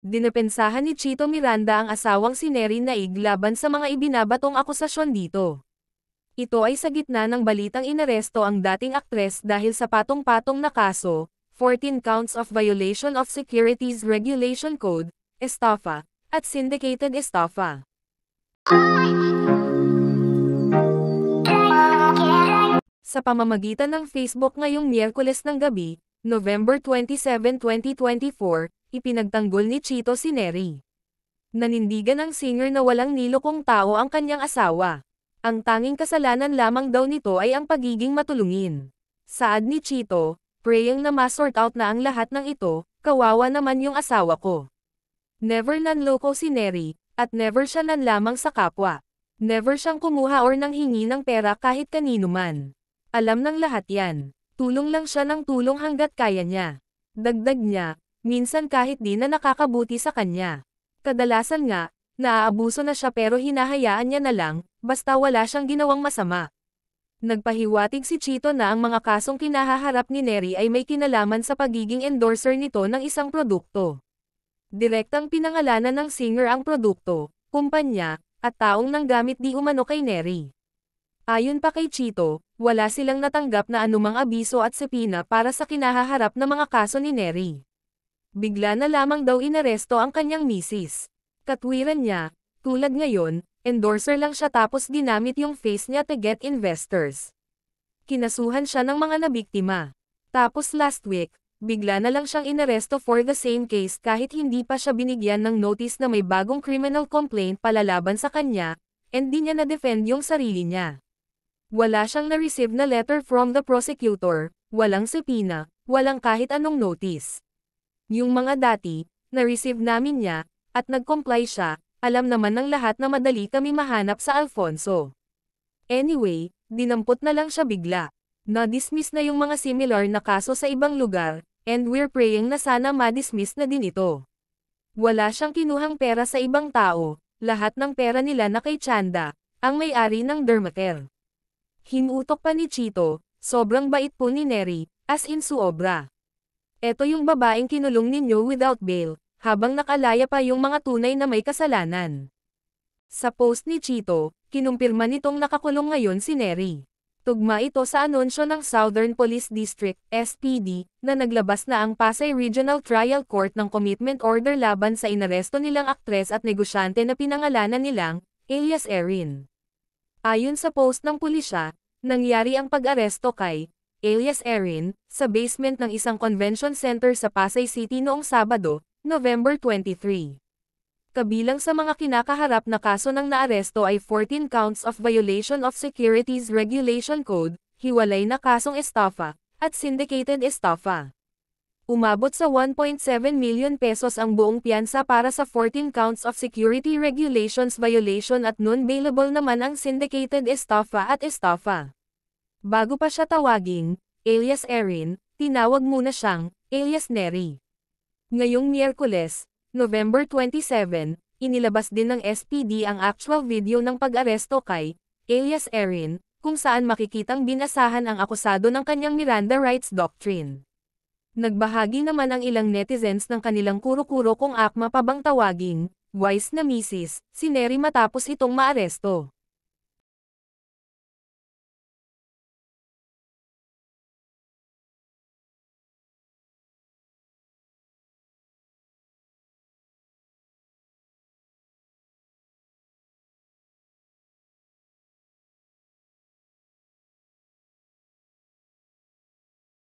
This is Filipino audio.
Dinepensahan ni Chito Miranda ang asawang si Neri Naig laban sa mga ibinabatong akusasyon dito. Ito ay sa gitna ng balitang inaresto ang dating aktres dahil sa patong-patong na kaso, 14 counts of violation of Securities Regulation Code, estafa, at syndicated estafa. Sa pamamagitan ng Facebook ngayong Miyerkules ng gabi, November 27, 2024, ipinagtanggol ni Chito si Neri. Nanindigan ng singer na walang nilokong tao ang kanyang asawa. Ang tanging kasalanan lamang daw nito ay ang pagiging matulungin. Saad ni Chito, praying na ma-sort out na ang lahat ng ito, kawawa naman yung asawa ko. Never nanloko si Neri, at never siya nanlamang sa kapwa. Never siyang kumuha or nanghingi ng pera kahit kanino man. Alam ng lahat yan. Tulong lang siya ng tulong hanggat kaya niya. Dagdag niya, minsan kahit di na nakakabuti sa kanya. Kadalasan nga, naaabuso na siya pero hinahayaan niya na lang, basta wala siyang ginawang masama. Nagpahiwatig si Chito na ang mga kasong kinahaharap ni Neri ay may kinalaman sa pagiging endorser nito ng isang produkto. Direktang pinangalanan ng singer ang produkto, kumpanya, at taong nanggamit di umano kay Neri. Ayon pa kay Chito, wala silang natanggap na anumang abiso at subpoena para sa kinahaharap na mga kaso ni Neri. Bigla na lamang daw inaresto ang kanyang misis. Katwiran niya, tulad ngayon, endorser lang siya tapos ginamit yung face niya to get investors. Kinasuhan siya ng mga nabiktima. Tapos last week, bigla na lang siyang inaresto for the same case kahit hindi pa siya binigyan ng notice na may bagong criminal complaint palalaban sa kanya, and di niya na-defend yung sarili niya. Wala siyang na-receive na letter from the prosecutor, walang subpoena, walang kahit anong notice. Yung mga dati, na-receive namin niya, at nag-comply siya, alam naman ng lahat na madali kami mahanap sa Alfonso. Anyway, dinampot na lang siya bigla. Na-dismiss na yung mga similar na kaso sa ibang lugar, and we're praying na sana ma-dismiss na din ito. Wala siyang kinuhang pera sa ibang tao, lahat ng pera nila na kay Chanda, ang may-ari ng Dermacare. Hinutok pa ni Chito, sobrang bait po ni Neri, as in suobra. Eto yung babaeng kinulong ninyo without bail, habang nakalaya pa yung mga tunay na may kasalanan. Sa post ni Chito, kinumpirma nitong nakakulong ngayon si Neri. Tugma ito sa anunsyo ng Southern Police District, SPD, na naglabas na ang Pasay Regional Trial Court ng commitment order laban sa inaresto nilang aktres at negosyante na pinangalanan nilang, alias Erin. Ayon sa post ng pulisya, nangyari ang pag-aresto kay alias Erin, sa basement ng isang convention center sa Pasay City noong Sabado, November 23. Kabilang sa mga kinakaharap na kaso ng naaresto ay 14 counts of violation of Securities Regulation Code, hiwalay na kasong estafa, at syndicated estafa. Umabot sa 1.7 million pesos ang buong piyansa para sa 14 counts of security regulations violation at non-bailable naman ang syndicated estafa at estafa. Bago pa siya tawaging, alias Erin, tinawag muna siyang, alias Neri. Ngayong Miyerkules, November 27, inilabas din ng SPD ang actual video ng pag-aresto kay, alias Erin, kung saan makikitang binasahan ang akusado ng kanyang Miranda rights doctrine. Nagbahagi naman ang ilang netizens ng kanilang kuro-kuro kung akma pa bang tawaging, wise na misis, si Neri matapos itong maaresto.